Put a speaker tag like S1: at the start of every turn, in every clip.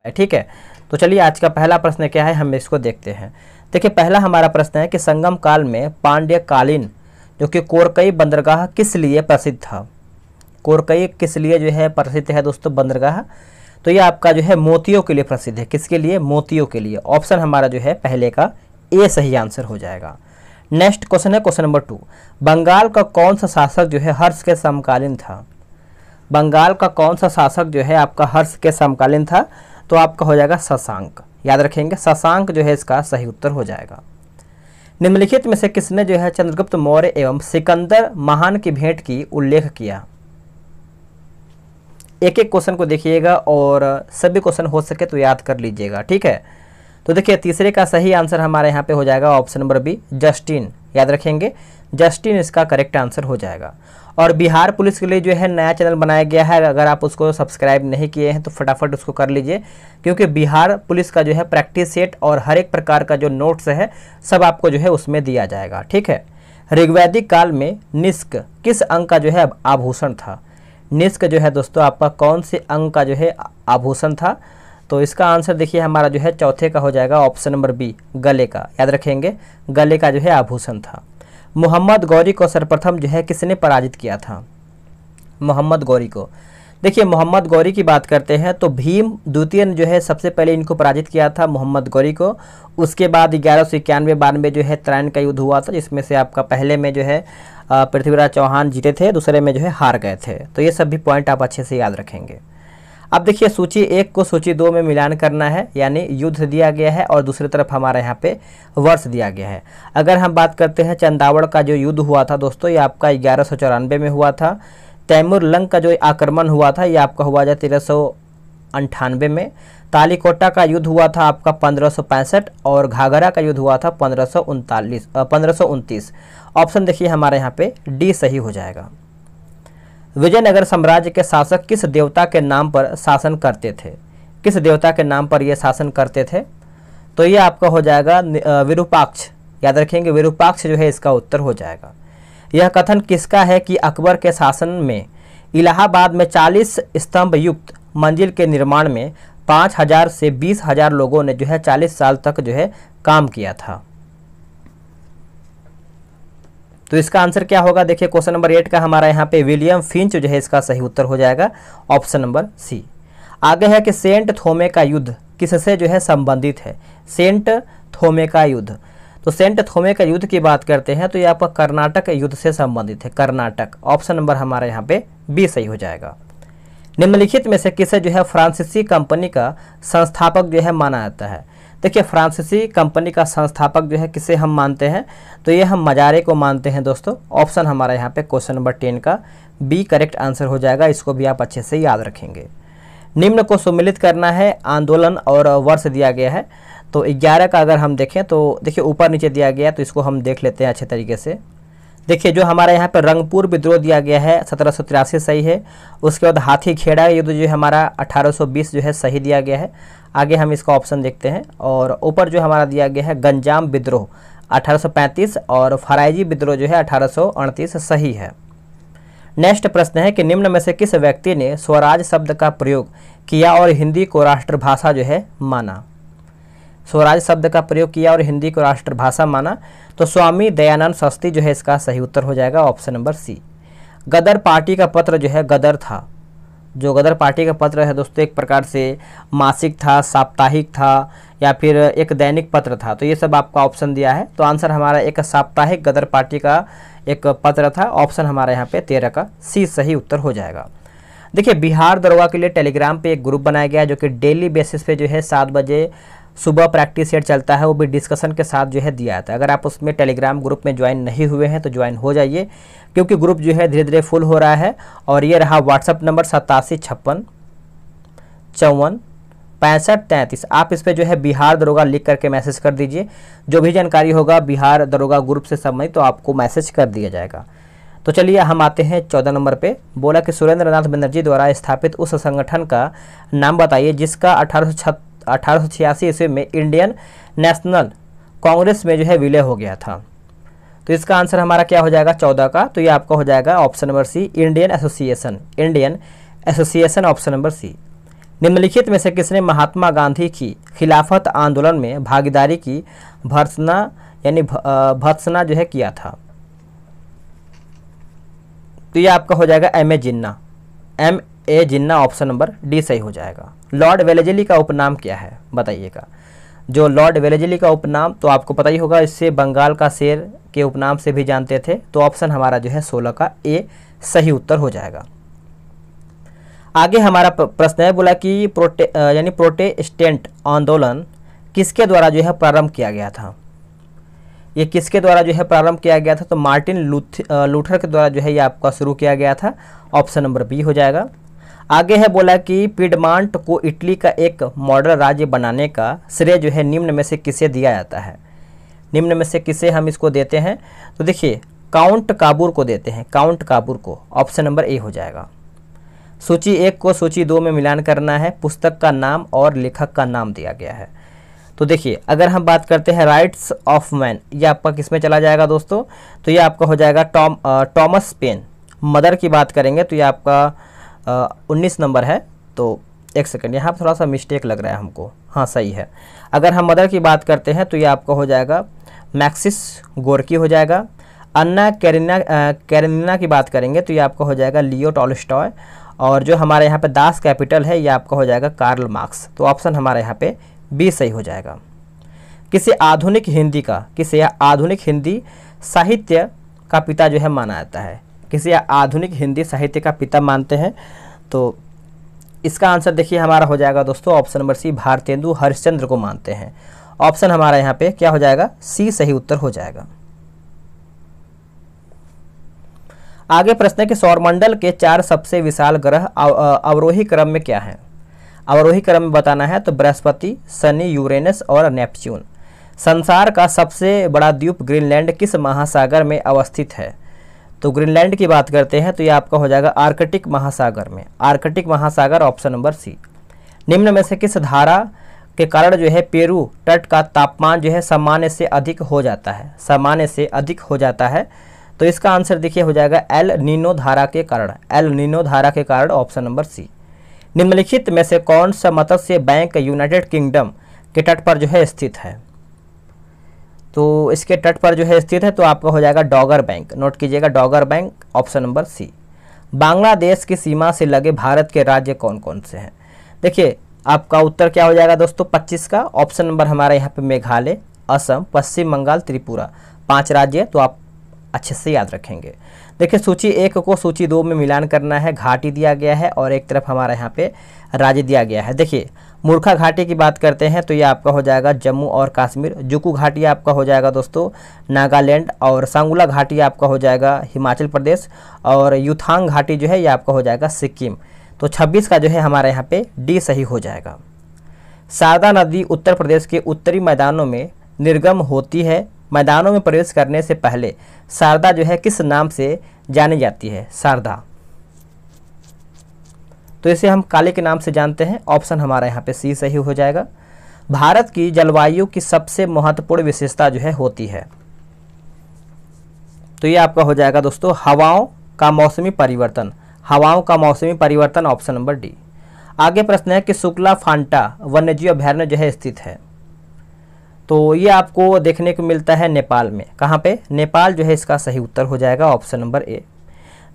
S1: ठीक है। तो चलिए आज का पहला प्रश्न क्या है, हम इसको देखते हैं। देखिए पहला हमारा प्रश्न है कि संगम काल में पांड्यकालीन जो कि कोरकई बंदरगाह किस लिए प्रसिद्ध था। कोरकई किस लिए जो है प्रसिद्ध है दोस्तों बंदरगाह, तो ये आपका जो है मोतियों के लिए प्रसिद्ध है। किसके लिए? मोतियों के लिए। ऑप्शन हमारा जो है पहले का ए सही आंसर हो जाएगा। नेक्स्ट क्वेश्चन है क्वेश्चन नंबर 2, बंगाल का कौन सा शासक जो है हर्ष के समकालीन था। बंगाल का कौन सा शासक जो है आपका हर्ष के समकालीन था, तो आपका हो जाएगा शशांक। याद रखेंगे शशांक जो है इसका सही उत्तर हो जाएगा। निम्नलिखित में से किसने जो है चंद्रगुप्त मौर्य एवं सिकंदर महान की भेंट की उल्लेख किया। एक एक क्वेश्चन को देखिएगा और सभी क्वेश्चन हो सके तो याद कर लीजिएगा, ठीक है। तो देखिए तीसरे का सही आंसर हमारे यहाँ पे हो जाएगा ऑप्शन नंबर बी, जस्टिन। याद रखेंगे जस्टिन इसका करेक्ट आंसर हो जाएगा। और बिहार पुलिस के लिए जो है नया चैनल बनाया गया है, अगर आप उसको सब्सक्राइब नहीं किए हैं तो फटाफट उसको कर लीजिए, क्योंकि बिहार पुलिस का जो है प्रैक्टिस सेट और हर एक प्रकार का जो नोट्स है सब आपको जो है उसमें दिया जाएगा, ठीक है। ऋग्वैदिक काल में निष्क किस अंग का जो है आभूषण था। निष्क जो है दोस्तों आपका कौन से अंग का जो है आभूषण था, तो इसका आंसर देखिए हमारा जो है चौथे का हो जाएगा ऑप्शन नंबर बी, गले का। याद रखेंगे गले का जो है आभूषण था। मोहम्मद गौरी को सर्वप्रथम जो है किसने पराजित किया था। मोहम्मद गौरी को, देखिए मोहम्मद गौरी की बात करते हैं तो भीम द्वितीय ने जो है सबसे पहले इनको पराजित किया था मोहम्मद गौरी को। उसके बाद 1191-92 जो है त्रैन का युद्ध हुआ था, जिसमें से आपका पहले में जो है पृथ्वीराज चौहान जीते थे, दूसरे में जो है हार गए थे। तो ये सभी पॉइंट आप अच्छे से याद रखेंगे। अब देखिए सूची 1 को सूची 2 में मिलान करना है, यानी युद्ध दिया गया है और दूसरी तरफ हमारा यहाँ पे वर्ष दिया गया है। अगर हम बात करते हैं चंदावड़ का जो युद्ध हुआ था दोस्तों, ये आपका 1194 में हुआ था। तैमूर लंग का जो आक्रमण हुआ था ये आपका हुआ था 1398 में। तालीकोटा का युद्ध हुआ था आपका 1565 और घाघरा का युद्ध हुआ था 1529। ऑप्शन देखिए हमारे यहाँ पे डी सही हो जाएगा। विजयनगर साम्राज्य के शासक किस देवता के नाम पर शासन करते थे। किस देवता के नाम पर ये शासन करते थे, तो ये आपका हो जाएगा विरूपाक्ष। याद रखेंगे विरूपाक्ष जो है इसका उत्तर हो जाएगा। यह कथन किसका है कि अकबर के शासन में इलाहाबाद में 40 स्तंभ युक्त मंजिल के निर्माण में 5000 से 20,000 लोगों ने जो है 40 साल तक जो है काम किया था। तो इसका आंसर क्या होगा, देखिए क्वेश्चन नंबर 8 का हमारा यहाँ पे विलियम फिंच जो है इसका सही उत्तर हो जाएगा ऑप्शन नंबर सी। आगे है कि सेंट थोमे का युद्ध किससे जो है संबंधित है। सेंट थोमे का युद्ध, तो सेंट थोमे का युद्ध की बात करते हैं तो ये आपका कर्नाटक युद्ध से संबंधित है, कर्नाटक। ऑप्शन नंबर हमारे यहाँ पे बी सही हो जाएगा। निम्नलिखित में से किसे जो है फ्रांसीसी कंपनी का संस्थापक जो है माना जाता है। देखिए फ्रांसीसी कंपनी का संस्थापक जो है किसे हम मानते हैं, तो ये हम मजारे को मानते हैं दोस्तों। ऑप्शन हमारा यहाँ पे क्वेश्चन नंबर 10 का बी करेक्ट आंसर हो जाएगा, इसको भी आप अच्छे से याद रखेंगे। निम्न को सम्मिलित करना है, आंदोलन और वर्ष दिया गया है। तो 11 का अगर हम देखें तो देखिए ऊपर नीचे दिया गया है, तो इसको हम देख लेते हैं अच्छे तरीके से। देखिए जो हमारे यहाँ पे रंगपुर विद्रोह दिया गया है 1783 सही है। उसके बाद हाथी खेड़ा युद्ध जो है हमारा 1820 जो है सही दिया गया है। आगे हम इसका ऑप्शन देखते हैं। और ऊपर जो हमारा दिया गया है गंजाम विद्रोह 1835 और फराइजी विद्रोह जो है 1838 सही है। नेक्स्ट प्रश्न है कि निम्न में से किस व्यक्ति ने स्वराज शब्द का प्रयोग किया और हिंदी को राष्ट्रभाषा जो है माना। स्वराज शब्द का प्रयोग किया और हिंदी को राष्ट्रभाषा माना, तो स्वामी दयानंद शास्त्री जो है इसका सही उत्तर हो जाएगा ऑप्शन नंबर सी। गदर पार्टी का पत्र जो है गदर था। जो गदर पार्टी का पत्र है दोस्तों एक प्रकार से मासिक था, साप्ताहिक था या फिर एक दैनिक पत्र था, तो ये सब आपका ऑप्शन दिया है। तो आंसर हमारा एक साप्ताहिक गदर पार्टी का एक पत्र था। ऑप्शन हमारे यहाँ पे 13 का सी सही उत्तर हो जाएगा। देखिए बिहार दरोगा के लिए टेलीग्राम पे एक ग्रुप बनाया गया है जो कि डेली बेसिस पे जो है 7 बजे सुबह प्रैक्टिस सेट चलता है, वो भी डिस्कशन के साथ जो है दिया जाता है। अगर आप उसमें टेलीग्राम ग्रुप में ज्वाइन नहीं हुए हैं तो ज्वाइन हो जाइए, क्योंकि ग्रुप जो है धीरे धीरे फुल हो रहा है। और ये रहा व्हाट्सअप नंबर 8756546533। आप इस पर जो है बिहार दरोगा लिख करके मैसेज कर दीजिए। जो भी जानकारी होगा बिहार दरोगा ग्रुप से संबंधित तो आपको मैसेज कर दिया जाएगा। तो चलिए हम आते हैं 14 नंबर पे। बोला कि सुरेंद्र नाथ बनर्जी द्वारा स्थापित उस संगठन का नाम बताइए जिसका 1886 ईस्वी में इंडियन नेशनल कांग्रेस में जो है विलय हो गया था। तो इसका आंसर हमारा क्या हो जाएगा 14 का, तो ये आपका हो जाएगा option number C, Indian association. Indian association option number C. निम्नलिखित में से किसने महात्मा गांधी की खिलाफत आंदोलन में भागीदारी की भर्त्सना जो है किया था? तो ये आपका हो जाएगा M A Jinnah, option number D सही हो जाएगा। लॉर्ड वेलेजली का उपनाम क्या है बताइएगा। जो लॉर्ड वेलेजली का उपनाम तो आपको पता ही होगा, इससे बंगाल का शेर के उपनाम से भी जानते थे। तो ऑप्शन हमारा जो है 16 का ए सही उत्तर हो जाएगा। आगे हमारा प्रश्न है, बोला कि प्रोटेस्टेंट आंदोलन किसके द्वारा जो है प्रारंभ किया गया था? ये किसके द्वारा जो है प्रारंभ किया गया था? तो मार्टिन लूथर के द्वारा जो है ये आपका शुरू किया गया था। ऑप्शन नंबर बी हो जाएगा। आगे है, बोला कि पिडमांट को इटली का एक मॉडल राज्य बनाने का श्रेय जो है निम्न में से किसे दिया जाता है? निम्न में से किसे हम इसको देते हैं? तो देखिए काउंट काबूर को देते हैं, काउंट काबूर को। ऑप्शन नंबर ए हो जाएगा। सूची 1 को सूची 2 में मिलान करना है। पुस्तक का नाम और लेखक का नाम दिया गया है। तो देखिए अगर हम बात करते हैं राइट्स ऑफ मैन, ये आपका किस में चला जाएगा दोस्तों? तो ये आपका हो जाएगा टॉमस पेन। मदर की बात करेंगे तो ये आपका 19 नंबर है। तो एक सेकंड, यहाँ पर थोड़ा सा मिस्टेक लग रहा है हमको। हाँ सही है। अगर हम मदर की बात करते हैं तो ये आपका हो जाएगा मैक्सिस गोर्की हो जाएगा। अन्ना कैरेनिना की बात करेंगे तो ये आपका हो जाएगा लियो टॉल्स्टॉय। और जो हमारे यहाँ पे दास कैपिटल है ये आपका हो जाएगा कार्ल मार्क्स। तो ऑप्शन हमारे यहाँ पे बी सही हो जाएगा। किसे आधुनिक हिंदी साहित्य का पिता जो है माना जाता है? किसे आधुनिक हिंदी साहित्य का पिता मानते हैं? तो इसका आंसर देखिए हमारा हो जाएगा दोस्तों option number C, Bharatendu Harishchandra को मानते हैं। ऑप्शन हमारा यहाँ पे क्या हो जाएगा? सी सही उत्तर हो जाएगा। आगे प्रश्न है कि सौरमंडल के 4 सबसे विशाल ग्रह अवरोही क्रम में क्या है? अवरोही क्रम में बताना है। तो बृहस्पति, शनि, यूरेनस और नेपच्यून। संसार का सबसे बड़ा द्वीप ग्रीनलैंड किस महासागर में अवस्थित है? तो ग्रीनलैंड की बात करते हैं तो ये आपका हो जाएगा आर्कटिक महासागर में। आर्कटिक महासागर, ऑप्शन नंबर सी। निम्न में से किस धारा के कारण जो है पेरू तट का तापमान जो है सामान्य से अधिक हो जाता है? सामान्य से अधिक हो जाता है। तो इसका आंसर देखिए हो जाएगा एल नीनो धारा के कारण। एल नीनो धारा के कारण, ऑप्शन नंबर सी। निम्नलिखित में से कौन सा मत्स्य बैंक यूनाइटेड किंगडम के तट पर जो है स्थित है? तो इसके तट पर जो है स्थित है तो आपका हो जाएगा डॉगर बैंक। नोट कीजिएगा Dogger Bank, option number C. Bangladesh की सीमा से लगे भारत के राज्य कौन कौन से हैं? देखिए आपका उत्तर क्या हो जाएगा दोस्तों 25 का। ऑप्शन नंबर हमारे यहाँ पे मेघालय, असम, पश्चिम बंगाल, त्रिपुरा। 5 राज्य, तो आप अच्छे से याद रखेंगे। देखिए सूची 1 को सूची 2 में मिलान करना है। घाटी दिया गया है और एक तरफ हमारा यहाँ पे राज्य दिया गया है। देखिए मूर्खा घाटी की बात करते हैं तो ये आपका हो जाएगा जम्मू और कश्मीर। जुकू घाटी आपका हो जाएगा दोस्तों नागालैंड। और सांगुला घाटी आपका हो जाएगा हिमाचल प्रदेश। और युथांग घाटी जो है ये आपका हो जाएगा सिक्किम। तो 26 का जो है हमारे यहाँ पे डी सही हो जाएगा। शारदा नदी उत्तर प्रदेश के उत्तरी मैदानों में निर्गम होती है। मैदानों में प्रवेश करने से पहले शारदा जो है किस नाम से जानी जाती है? शारदा, तो इसे हम काली के नाम से जानते हैं। ऑप्शन हमारा यहाँ पे सी सही हो जाएगा। भारत की जलवायु की सबसे महत्वपूर्ण विशेषता जो है होती है? तो ये आपका हो जाएगा दोस्तों हवाओं का मौसमी परिवर्तन। हवाओं का मौसमी परिवर्तन, ऑप्शन नंबर डी। आगे प्रश्न है कि शुक्ला फांटा वन्यजीव अभयारण्य जो है स्थित है? तो ये आपको देखने को मिलता है नेपाल में। कहाँ पे? नेपाल जो है इसका सही उत्तर हो जाएगा ऑप्शन नंबर ए।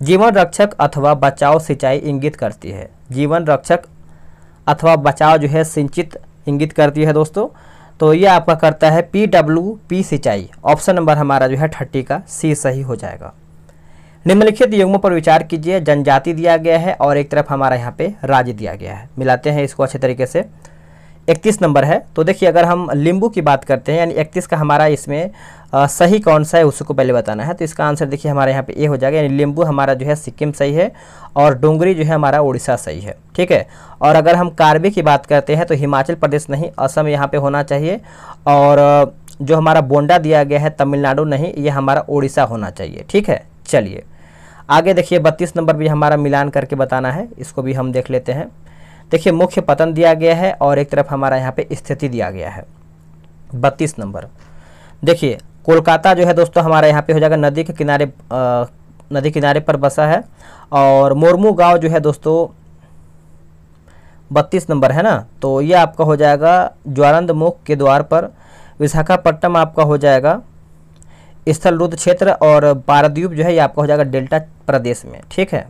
S1: जीवन रक्षक अथवा बचाव सिंचाई इंगित करती है? जीवन रक्षक अथवा बचाव जो है सिंचित इंगित करती है दोस्तों। तो ये आपका करता है PWP सिंचाई। ऑप्शन नंबर हमारा जो है 30 का सी सही हो जाएगा। निम्नलिखित युग्मों पर विचार कीजिए। जनजाति दिया गया है और एक तरफ हमारा यहाँ पे राज्य दिया गया है। मिलाते हैं इसको अच्छे तरीके से। 31 नंबर है। तो देखिए अगर हम लिंबू की बात करते हैं यानी 31 का हमारा इसमें सही कौन सा है उसको पहले बताना है। तो इसका आंसर देखिए हमारे यहाँ पे ए हो जाएगा। यानी लिंबू हमारा जो है सिक्किम सही है और डोंगरी जो है हमारा उड़ीसा सही है। ठीक है। और अगर हम कार्बी की बात करते हैं तो हिमाचल प्रदेश नहीं, असम यहाँ पे होना चाहिए। और जो हमारा बोंडा दिया गया है तमिलनाडु नहीं, ये हमारा उड़ीसा होना चाहिए। ठीक है। चलिए आगे देखिए 32 नंबर भी हमारा मिलान करके बताना है। इसको भी हम देख लेते हैं। देखिए मुख्य पतन दिया गया है और एक तरफ हमारा यहाँ पे स्थिति दिया गया है। 32 नंबर देखिए कोलकाता जो है दोस्तों हमारा यहाँ पे हो जाएगा नदी के किनारे पर बसा है। और मोरमू गांव जो है दोस्तों 32 नंबर है ना, तो ये आपका हो जाएगा ज्वारंदमुख के द्वार पर। विशाखापट्टनम आपका हो जाएगा स्थल रुद्र क्षेत्र, और पारादीप जो है ये आपका हो जाएगा डेल्टा प्रदेश में। ठीक है।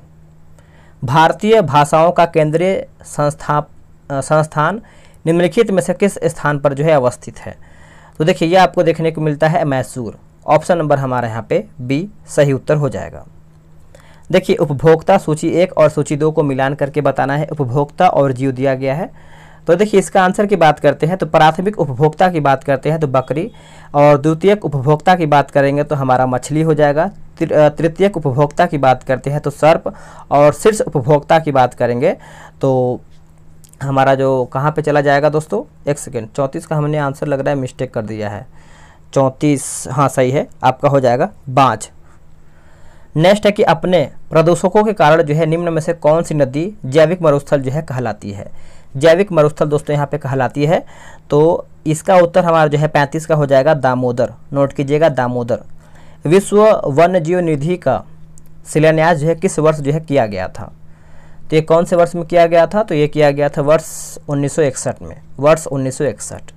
S1: भारतीय भाषाओं का केंद्रीय संस्थान निम्नलिखित में से किस स्थान पर जो है अवस्थित है? तो देखिए ये आपको देखने को मिलता है मैसूर। ऑप्शन नंबर हमारा यहाँ पे बी सही उत्तर हो जाएगा। देखिए उपभोक्ता सूची 1 और सूची 2 को मिलान करके बताना है। उपभोक्ता और जीव दिया गया है। तो देखिए इसका आंसर की बात करते हैं तो प्राथमिक उपभोक्ता की बात करते हैं तो बकरी, और द्वितीयक उपभोक्ता की बात करेंगे तो हमारा मछली हो जाएगा। तृतीयक उपभोक्ता की बात करते हैं तो सर्प, और शीर्ष उपभोक्ता की बात करेंगे तो हमारा जो कहाँ पे चला जाएगा दोस्तों, एक सेकेंड, 34 का हमने आंसर लग रहा है मिस्टेक कर दिया है। 34 हाँ सही है, आपका हो जाएगा बाँझ। नेक्स्ट है कि अपने प्रदूषकों के कारण जो है निम्न में से कौन सी नदी जैविक मरुस्थल जो है कहलाती है? जैविक मरुस्थल दोस्तों यहाँ पे कहलाती है। तो इसका उत्तर हमारा जो है 35 का हो जाएगा दामोदर। नोट कीजिएगा दामोदर। विश्व वन्य जीव निधि का शिलान्यास जो है किस वर्ष जो है किया गया था? तो ये कौन से वर्ष में किया गया था? तो ये किया गया था वर्ष 1961 में, वर्ष 1961।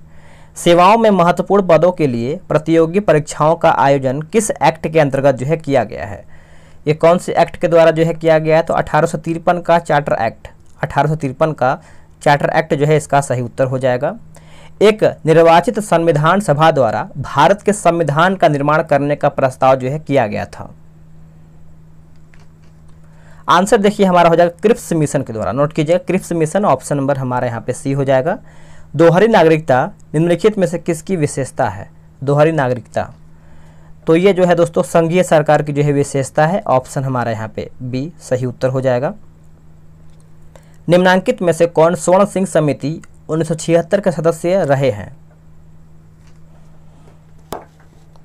S1: सेवाओं में महत्वपूर्ण पदों के लिए प्रतियोगी परीक्षाओं का आयोजन किस एक्ट के अंतर्गत जो है किया गया है? ये कौन से एक्ट के द्वारा जो है किया गया है? तो 1853 का चार्टर एक्ट। 1853 का चार्टर एक्ट जो है इसका सही उत्तर हो जाएगा। एक निर्वाचित संविधान सभा द्वारा भारत के संविधान का निर्माण करने का प्रस्ताव जो है किया गया था। आंसर देखिए हमारा हो जाएगा क्रिप्स मिशन के द्वारा। नोट कीजिएगा क्रिप्स मिशन। ऑप्शन नंबर हमारा यहाँ पे सी हो जाएगा। दोहरी नागरिकता निम्नलिखित में से किसकी विशेषता है? दोहरी नागरिकता तो ये जो है दोस्तों संघीय सरकार की जो है विशेषता है। ऑप्शन हमारा यहाँ पे बी सही उत्तर हो जाएगा। निम्नांकित में से कौन स्वर्ण सिंह समिति 1976 के सदस्य रहे हैं?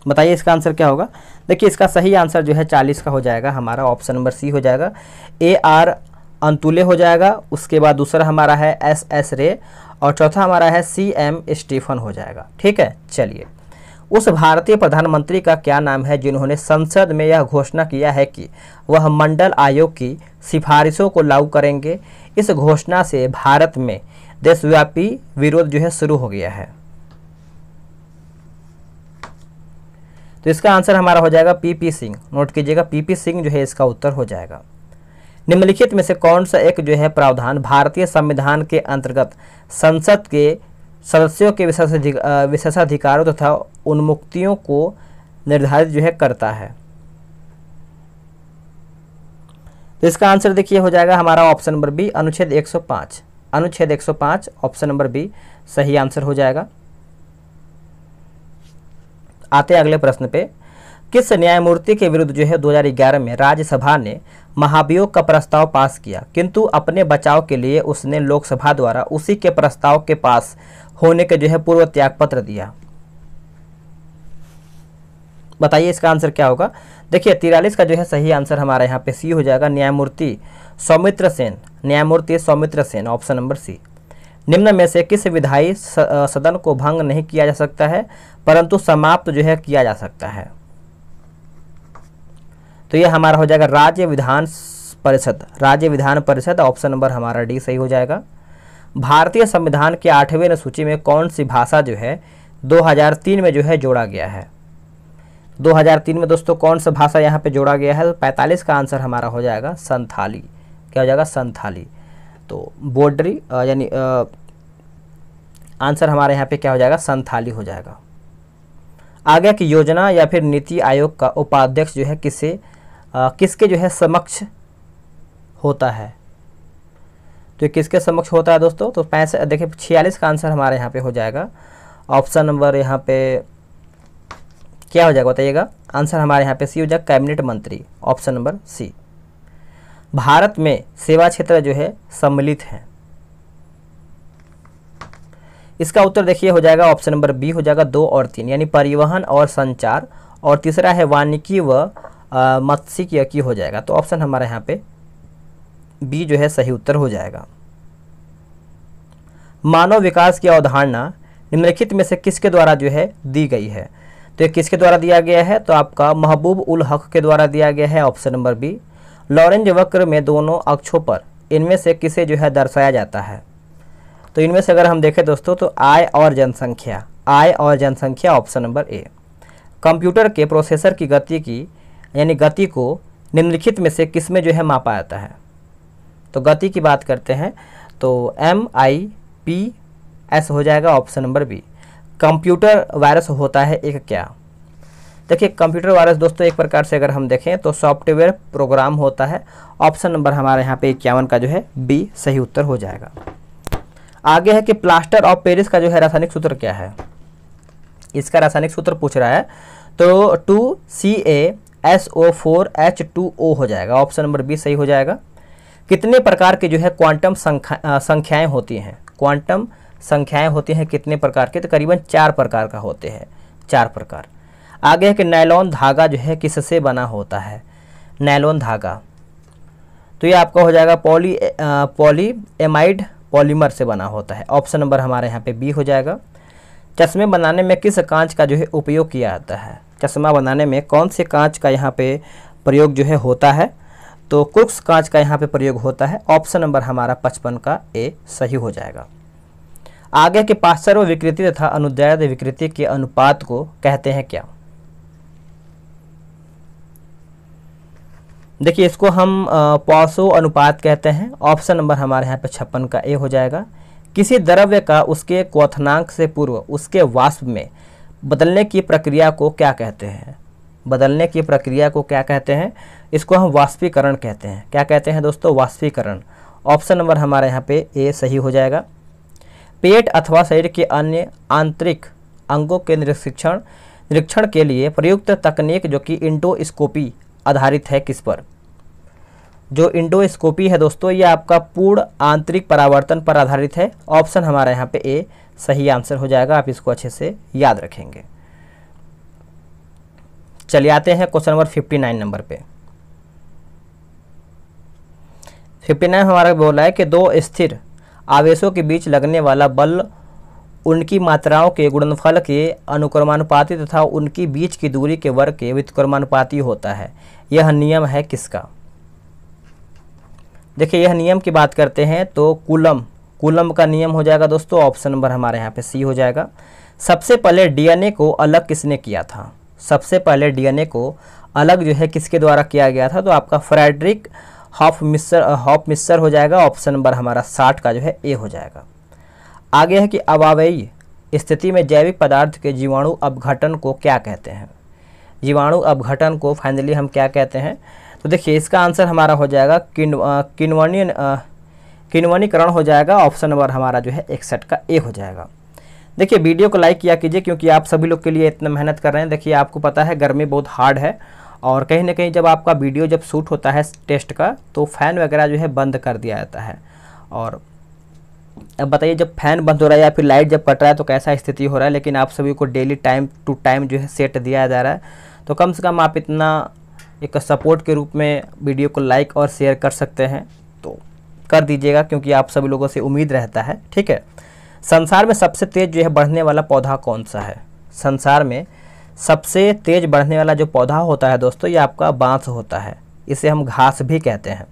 S1: बताइए इसका आंसर क्या होगा? देखिए इसका सही आंसर जो है 40 का हो जाएगा हमारा। ऑप्शन नंबर सी हो जाएगा। AR अंतुले हो जाएगा। उसके बाद दूसरा हमारा है SS रे, और चौथा हमारा है CM स्टीफन हो जाएगा। ठीक है, चलिए उस भारतीय प्रधानमंत्री का क्या नाम है जिन्होंने संसद में यह घोषणा किया है कि वह मंडल आयोग की सिफारिशों को लागू करेंगे? इस घोषणा से भारत में देशव्यापी विरोध जो है शुरू हो गया है। तो इसका आंसर हमारा हो जाएगा PP सिंह। नोट कीजिएगा PP सिंह जो है इसका उत्तर हो जाएगा। निम्नलिखित में से कौन सा एक जो है प्रावधान भारतीय संविधान के अंतर्गत संसद के सदस्यों के विशेषाधिकारों तथा उन्मुक्तियों को निर्धारित जो है करता है? तो इसका आंसर देखिए हो जाएगा हमारा ऑप्शन नंबर बी अनुच्छेद 105। अनुच्छेद 105 ऑप्शन नंबर बी सही आंसर हो जाएगा। आते हैं अगले प्रश्न पे। किस न्यायमूर्ति के विरुद्ध जो है 2011 में राज्यसभा ने महाभियोग का प्रस्ताव पास किया, किंतु अपने बचाव के लिए उसने लोकसभा द्वारा उसी के प्रस्ताव के पास होने के जो है पूर्व त्यागपत्र दिया? बताइए इसका आंसर क्या होगा? देखिए 43 का जो है सही आंसर हमारा यहाँ पे सी हो जाएगा। न्यायमूर्ति सौमित्र सेन। न्यायमूर्ति Saumitra Sen. Option number C. निम्न में से किस विधायी सदन को भंग नहीं किया जा सकता है परंतु समाप्त जो है किया जा सकता है? तो ये हमारा हो जाएगा राज्य विधान परिषद। राज्य विधान परिषद। ऑप्शन नंबर हमारा डी सही हो जाएगा। भारतीय संविधान के 8वें अनुसूची में कौन सी भाषा जो है 2003 में जो है जोड़ा गया है? 2003 में दोस्तों कौन सा भाषा यहाँ पे जोड़ा गया है? 45 का आंसर हमारा हो जाएगा संथाली। क्या हो जाएगा? संथाली। तो बोर्डरी यानी आंसर हमारे यहाँ पे क्या हो जाएगा? संथाली हो जाएगा। आगे की योजना या फिर नीति आयोग का उपाध्यक्ष जो है किसके जो है समक्ष होता है? तो किसके समक्ष होता है दोस्तों? तो 65 देखिए 46 का आंसर हमारे यहाँ पे हो जाएगा। ऑप्शन नंबर यहाँ पे क्या हो जाएगा बताइएगा? आंसर हमारे यहाँ पे सी हो जाएगा कैबिनेट मंत्री। ऑप्शन नंबर सी। भारत में सेवा क्षेत्र जो है सम्मिलित है। इसका उत्तर देखिए हो जाएगा ऑप्शन नंबर बी हो जाएगा 2 और 3 यानी परिवहन और संचार, और तीसरा है वानिकी व मत्स्यिकी हो जाएगा। तो ऑप्शन हमारे यहाँ पे बी जो है सही उत्तर हो जाएगा। मानव विकास की अवधारणा निम्नलिखित में से किसके द्वारा जो है दी गई है? तो ये किसके द्वारा दिया गया है? तो आपका महबूब उल हक के द्वारा दिया गया है। Option number B. लॉरेंज वक्र में दोनों अक्षों पर इनमें से किसे जो है दर्शाया जाता है? तो इनमें से अगर हम देखें दोस्तों तो आय और जनसंख्या ऑप्शन नंबर ए। कंप्यूटर के प्रोसेसर की गति को निम्नलिखित में से किस में जो है मापा जाता है? तो गति की बात करते हैं तो MIPS हो जाएगा option number B. Computer virus होता है एक क्या? देखिए कंप्यूटर वायरस दोस्तों एक प्रकार से अगर हम देखें तो सॉफ्टवेयर प्रोग्राम होता है। ऑप्शन नंबर हमारे यहाँ पे 51 का जो है बी सही उत्तर हो जाएगा। आगे है कि प्लास्टर ऑफ पेरिस का जो है रासायनिक सूत्र क्या है? इसका रासायनिक सूत्र पूछ रहा है तो 2CaSO4H2O हो जाएगा। ऑप्शन नंबर बी सही हो जाएगा। कितने प्रकार की जो है क्वांटम संख्याएं होती हैं? क्वांटम संख्याएं होती हैं कितने प्रकार के? तो करीबन 4 प्रकार का होते हैं, 4 प्रकार। आगे है कि नायलॉन धागा जो है किससे बना होता है? नायलॉन धागा तो ये आपका हो जाएगा पॉलीएमाइड पॉलीमर से बना होता है। ऑप्शन नंबर हमारे यहाँ पे बी हो जाएगा। चश्मे बनाने में किस कांच का जो है उपयोग किया जाता है? चश्मा बनाने में कौन से कांच का यहाँ पे प्रयोग जो है होता है? तो क्रुक्स कांच का यहाँ पे प्रयोग होता है। ऑप्शन नंबर हमारा 55 का ए सही हो जाएगा। आगे के पाश्चर्य विकृति तथा अनुदैर्ध विकृति के अनुपात को कहते हैं क्या? देखिए इसको हम पॉसो अनुपात कहते हैं। ऑप्शन नंबर हमारे यहाँ पे 56 का ए हो जाएगा। किसी द्रव्य का उसके क्वथनांक से पूर्व उसके वाष्प में बदलने की प्रक्रिया को क्या कहते हैं? बदलने की प्रक्रिया को क्या कहते हैं? इसको हम वाष्पीकरण कहते हैं। क्या कहते हैं दोस्तों? वाष्पीकरण। ऑप्शन नंबर हमारे यहाँ पे ए सही हो जाएगा। पेट अथवा शरीर के अन्य आंतरिक अंगों के निरीक्षण के लिए प्रयुक्त तकनीक जो कि इंडोस्कोपी आधारित है किस पर? जो इंडोस्कोपी है दोस्तों ये आपका पूर्ण आंतरिक परावर्तन पर आधारित है। ऑप्शन हमारा यहाँ पे ए सही आंसर हो जाएगा। आप इसको अच्छे से याद रखेंगे। चलिए आते हैं क्वेश्चन नंबर 59 नंबर पे। 59 हमारा बोला है कि दो स्थिर आवेशों के बीच लगने वाला बल उनकी मात्राओं के गुणनफल के अनुक्रमानुपाती तथा उनकी बीच की दूरी के वर्ग के व्युत्क्रमानुपाती होता है। यह नियम है किसका? देखिए यह नियम की बात करते हैं तो कूलम का नियम हो जाएगा दोस्तों। ऑप्शन नंबर हमारे यहाँ पे सी हो जाएगा। सबसे पहले डीएनए को अलग किसने किया था? सबसे पहले डीएनए को अलग जो है किसके द्वारा किया गया था? तो आपका फ्रेडरिक हॉफमिस्टर हो जाएगा। ऑप्शन नंबर हमारा 60 का जो है ए हो जाएगा। आगे है कि अवायवीय स्थिति में जैविक पदार्थ के जीवाणु अपघटन को क्या कहते हैं? जीवाणु अपघटन को फाइनली हम क्या कहते हैं? तो देखिए इसका आंसर हमारा हो जाएगा किण्वनीकरण हो जाएगा। ऑप्शन नंबर हमारा जो है 61 का ए हो जाएगा। देखिए वीडियो को लाइक किया कीजिए क्योंकि आप सभी लोग के लिए इतना मेहनत कर रहे हैं। देखिए आपको पता है गर्मी बहुत हार्ड है और कहीं ना कहीं जब आपका वीडियो जब शूट होता है टेस्ट का तो फ़ैन वगैरह जो है बंद कर दिया जाता है। और अब बताइए जब फैन बंद हो रहा है या फिर लाइट जब कट रहा है तो कैसा स्थिति हो रहा है। लेकिन आप सभी को डेली टाइम टू टाइम जो है सेट दिया जा रहा है। तो कम से कम आप इतना एक सपोर्ट के रूप में वीडियो को लाइक और शेयर कर सकते हैं तो कर दीजिएगा क्योंकि आप सभी लोगों से उम्मीद रहता है। ठीक है। संसार में सबसे तेज़ जो है बढ़ने वाला पौधा कौन सा है? संसार में सबसे तेज़ बढ़ने वाला जो पौधा होता है दोस्तों ये आपका बांस होता है। इसे हम घास भी कहते हैं।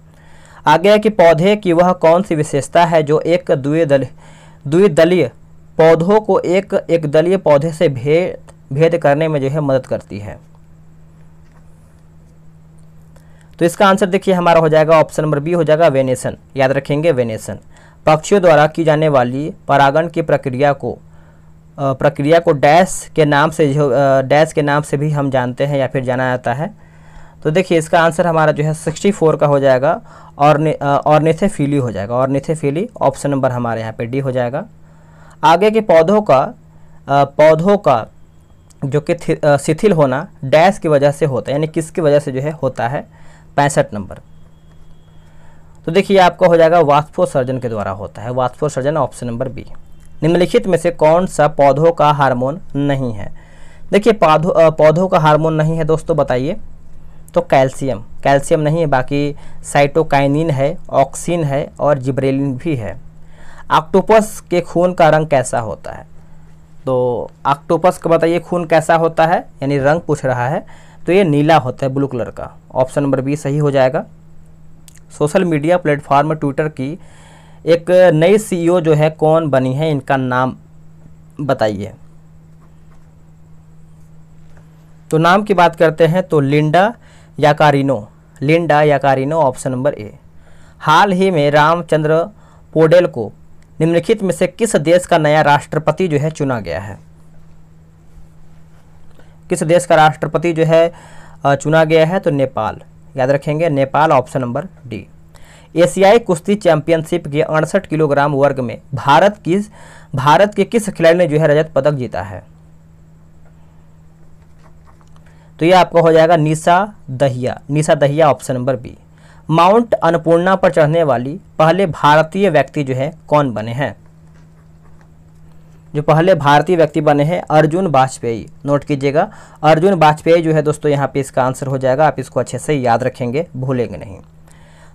S1: आगे है कि पौधे की वह कौन सी विशेषता है जो एक द्विदलीय पौधों को एक दलीय पौधे से भेद करने में जो है मदद करती है? तो इसका आंसर देखिए हमारा हो जाएगा ऑप्शन नंबर बी हो जाएगा वेनेशन। याद रखेंगे वेनेशन। पक्षियों द्वारा की जाने वाली परागण की प्रक्रिया को डैश के नाम से भी हम जानते हैं या फिर जाना जाता है। तो देखिए इसका आंसर हमारा जो है 64 का हो जाएगा ऑर्निथोफिली हो जाएगा। ऑर्निथोफिली ऑप्शन नंबर हमारे यहाँ पे डी हो जाएगा। आगे के पौधों का जो कि शिथिल होना डैश की वजह से होता है यानी किसकी वजह से जो है होता है? 65 नंबर। तो देखिए आपका हो जाएगा वाष्पोत्सर्जन के द्वारा होता है। वाष्पोत्सर्जन ऑप्शन नंबर बी। निम्नलिखित में से कौन सा पौधों का हार्मोन नहीं है? देखिए पौधों का हार्मोन नहीं है दोस्तों बताइए। तो कैल्शियम नहीं है। बाकी साइटोकाइनिन है, ऑक्सिन है और जिब्रेलिन भी है। ऑक्टोपस के खून का रंग कैसा होता है? तो ऑक्टोपस का बताइए खून कैसा होता है यानी रंग पूछ रहा है तो ये नीला होता है, ब्लू कलर का। ऑप्शन नंबर बी सही हो जाएगा। सोशल मीडिया प्लेटफॉर्म ट्विटर की एक नई सीईओ जो है कौन बनी है, इनका नाम बताइए। तो नाम की बात करते हैं तो Linda Yaccarino, option number A. हाल ही में रामचंद्र पोडेल को निम्नलिखित में से किस देश का नया राष्ट्रपति जो है चुना गया है? किस देश का राष्ट्रपति जो है चुना गया है? तो नेपाल, याद रखेंगे नेपाल, ऑप्शन नंबर डी। एशियाई कुश्ती चैंपियनशिप के 68 किलोग्राम वर्ग में भारत के किस खिलाड़ी ने जो है रजत पदक जीता है? तो ये आपका हो जाएगा Nisha Dahiya, option number B. Mount Annapurna पर चढ़ने वाली पहले भारतीय व्यक्ति जो है कौन बने हैं? जो पहले भारतीय व्यक्ति बने हैं अर्जुन वाजपेयी, नोट कीजिएगा, अर्जुन वाजपेयी जो है दोस्तों यहाँ पे इसका आंसर हो जाएगा। आप इसको अच्छे से याद रखेंगे, भूलेंगे नहीं।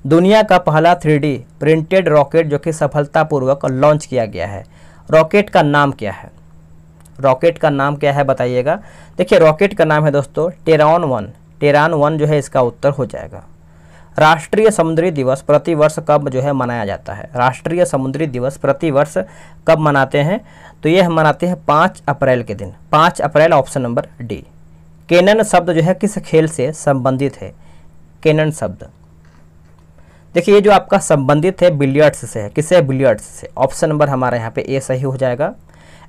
S1: दुनिया का पहला 3D प्रिंटेड रॉकेट जो कि सफलतापूर्वक लॉन्च किया गया है, रॉकेट का नाम क्या है? रॉकेट का नाम क्या है बताइएगा। देखिए रॉकेट का नाम है दोस्तों टेरान 1 जो है इसका उत्तर हो जाएगा। राष्ट्रीय समुद्री दिवस प्रतिवर्ष कब जो है मनाया जाता है? राष्ट्रीय समुद्री दिवस प्रतिवर्ष कब मनाते हैं? तो ये हम मनाते हैं 5 अप्रैल के दिन, 5 अप्रैल, ऑप्शन नंबर डी। केनन शब्द जो है किस खेल से संबंधित है? केनन शब्द देखिए ये जो आपका संबंधित है बिलियर्ड्स से है, किससे? बिलियर्ड्स से, ऑप्शन नंबर हमारा यहाँ पे ए सही हो जाएगा।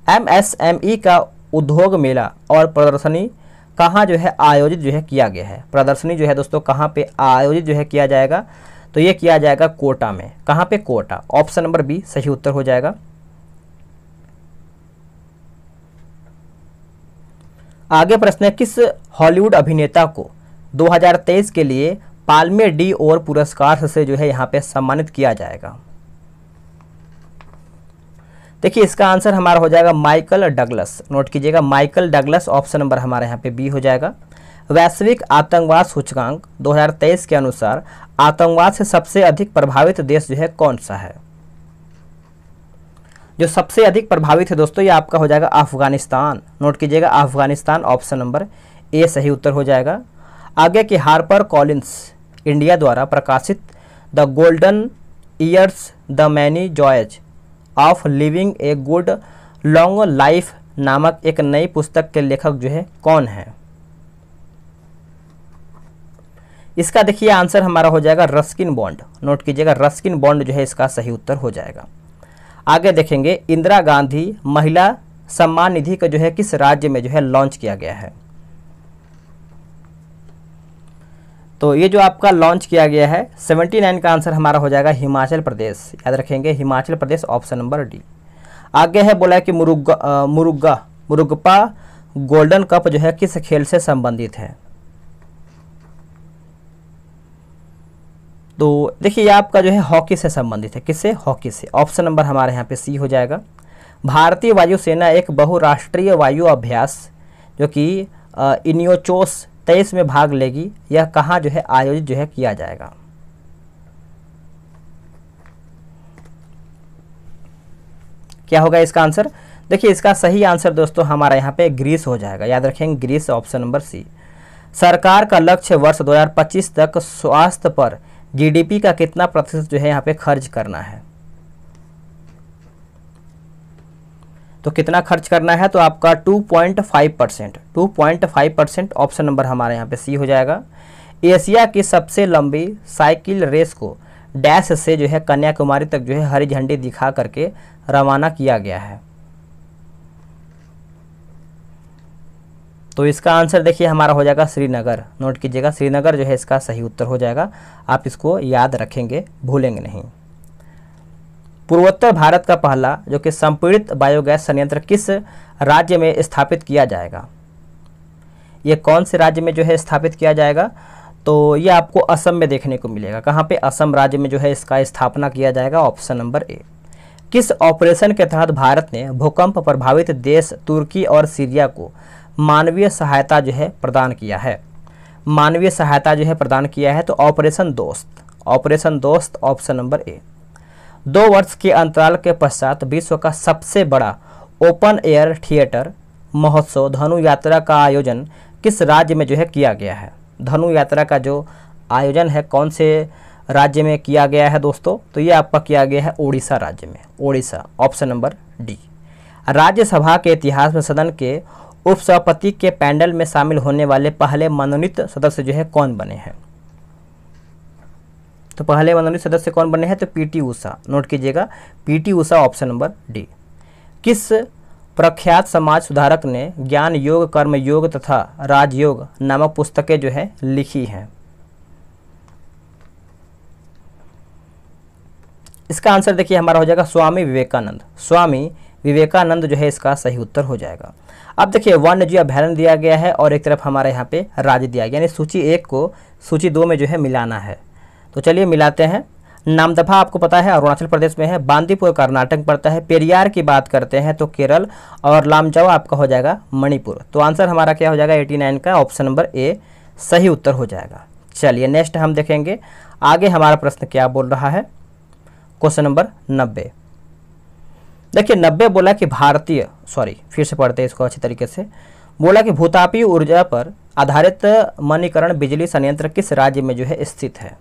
S1: MSME का उद्योग मेला और प्रदर्शनी कहाँ जो है आयोजित जो है किया गया है? प्रदर्शनी जो है दोस्तों कहाँ पे आयोजित जो है किया जाएगा? तो ये किया जाएगा कोटा में। कहाँ पे? कोटा, ऑप्शन नंबर बी सही उत्तर हो जाएगा। आगे प्रश्न है, किस हॉलीवुड अभिनेता को 2023 के लिए पाल्मे डी ओर पुरस्कार से जो है यहाँ पे सम्मानित किया जाएगा? देखिए इसका आंसर हमारा हो जाएगा माइकल डगलस, नोट कीजिएगा माइकल डगलस, ऑप्शन नंबर हमारे यहाँ पे बी हो जाएगा। वैश्विक आतंकवाद सूचकांक 2023 के अनुसार आतंकवाद से सबसे अधिक प्रभावित देश जो है कौन सा है? जो सबसे अधिक प्रभावित है दोस्तों ये आपका हो जाएगा अफगानिस्तान, नोट कीजिएगा अफगानिस्तान, ऑप्शन नंबर ए सही उत्तर हो जाएगा। आगे की हार्पर कॉलिंस इंडिया द्वारा प्रकाशित the golden years the many joys of living a good long life नामक एक नई पुस्तक के लेखक जो है कौन है? इसका देखिए आंसर हमारा हो जाएगा रस्किन बॉन्ड, नोट कीजिएगा रस्किन बॉन्ड जो है इसका सही उत्तर हो जाएगा। आगे देखेंगे इंदिरा गांधी महिला सम्मान निधि का जो है किस राज्य में जो है लॉन्च किया गया है? तो ये जो आपका लॉन्च किया गया है 79 का आंसर हमारा हो जाएगा हिमाचल प्रदेश, याद रखेंगे Himachal Pradesh, option number D. आगे है बोला है कि मुरुगपा गोल्डन कप जो है किस खेल से संबंधित है? तो देखिए ये आपका जो है हॉकी से संबंधित है, किससे? हॉकी से, ऑप्शन नंबर हमारे यहाँ पे सी हो जाएगा। भारतीय वायुसेना एक बहुराष्ट्रीय वायु अभ्यास जो कि इनियोचोस 23 में भाग लेगी, यह कहाँ जो है आयोजित जो है किया जाएगा? क्या होगा इसका आंसर? देखिए इसका सही आंसर दोस्तों हमारा यहाँ पे ग्रीस हो जाएगा, याद रखेंगे ग्रीस, ऑप्शन नंबर सी। सरकार का लक्ष्य वर्ष 2025 तक स्वास्थ्य पर जीडीपी का कितना प्रतिशत जो है यहाँ पे खर्च करना है? तो कितना खर्च करना है? तो आपका 2.5%, ऑप्शन नंबर हमारे यहाँ पे सी हो जाएगा। एशिया की सबसे लंबी साइकिल रेस को डैश से जो है कन्याकुमारी तक जो है हरी झंडी दिखा करके रवाना किया गया है। तो इसका आंसर देखिए हमारा हो जाएगा श्रीनगर, नोट कीजिएगा श्रीनगर जो है इसका सही उत्तर हो जाएगा। आप इसको याद रखेंगे, भूलेंगे नहीं। पूर्वोत्तर भारत का पहला जो कि संपीड़ित बायोगैस संयंत्र किस राज्य में स्थापित किया जाएगा? ये कौन से राज्य में जो है स्थापित किया जाएगा? तो ये आपको असम में देखने को मिलेगा। कहाँ पे? असम राज्य में जो है इसका स्थापना किया जाएगा, ऑप्शन नंबर ए। किस ऑपरेशन के तहत भारत ने भूकंप प्रभावित देश तुर्की और सीरिया को मानवीय सहायता जो है प्रदान किया है? मानवीय सहायता जो है प्रदान किया है तो ऑपरेशन दोस्त, ऑप्शन नंबर ए। 2 वर्ष के अंतराल के पश्चात विश्व का सबसे बड़ा ओपन एयर थिएटर महोत्सव धनु यात्रा का आयोजन किस राज्य में जो है किया गया है? धनु यात्रा का जो आयोजन है कौन से राज्य में किया गया है दोस्तों? तो ये आपका किया गया है उड़ीसा राज्य में, Orissa, option number D. Rajya Sabha के इतिहास में सदन के उपसभापति के पैनल में शामिल होने वाले पहले मनोनीत सदस्य जो है कौन बने हैं? तो पहले मनोनीत सदस्य कौन बने हैं? तो पीटी उषा, नोट कीजिएगा, PT Usha, option number D. किस प्रख्यात समाज सुधारक ने ज्ञान योग, कर्म योग तथा राजयोग नामक पुस्तकें जो है लिखी हैं? इसका आंसर देखिए हमारा हो जाएगा स्वामी विवेकानंद। स्वामी विवेकानंद जो है इसका सही उत्तर हो जाएगा। अब देखिए वन्य जीव अभयारण्य दिया गया है और एक तरफ हमारे यहाँ पे राज्य दिया गया, यानी सूची 1 को सूची 2 में जो है मिलाना है। तो चलिए मिलाते हैं। नामदफा आपको पता है अरुणाचल प्रदेश में है, बांदीपुर कर्नाटक पड़ता है, पेरियार की बात करते हैं तो केरल, और लामजाओ आपका हो जाएगा मणिपुर। तो आंसर हमारा क्या हो जाएगा 89 का, ऑप्शन नंबर ए सही उत्तर हो जाएगा। चलिए नेक्स्ट हम देखेंगे आगे हमारा प्रश्न क्या बोल रहा है। Question number 90। देखिए 90 बोला कि भारतीय, फिर से पढ़ते हैं इसको अच्छी तरीके से। बोला कि भूतापीय ऊर्जा पर आधारित मणिकरण बिजली संयंत्र किस राज्य में जो है स्थित है?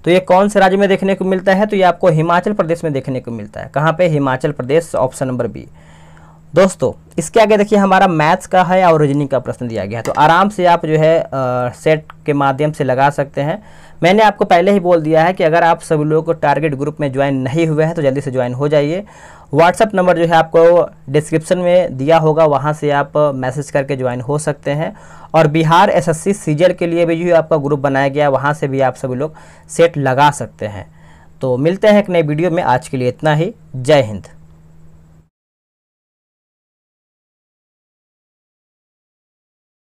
S1: तो ये कौन से राज्य में देखने को मिलता है? तो ये आपको हिमाचल प्रदेश में देखने को मिलता है। कहाँ पे? Himachal Pradesh, option number B. दोस्तों इसके आगे देखिए हमारा मैथ्स का है और रीजनिंग का प्रश्न दिया गया है, तो आराम से आप जो है सेट के माध्यम से लगा सकते हैं। मैंने आपको पहले ही बोल दिया है कि अगर आप सभी लोग को टारगेट ग्रुप में ज्वाइन नहीं हुए हैं तो जल्दी से ज्वाइन हो जाइए। व्हाट्सअप नंबर जो है आपको डिस्क्रिप्शन में दिया होगा, वहाँ से आप मैसेज करके ज्वाइन हो सकते हैं। और बिहार एसएससी सीजीएल के लिए भी जो आपका ग्रुप बनाया गया है, वहाँ से भी आप सभी लोग सेट लगा सकते हैं। तो मिलते हैं एक नए वीडियो में, आज के लिए इतना ही। जय हिंद।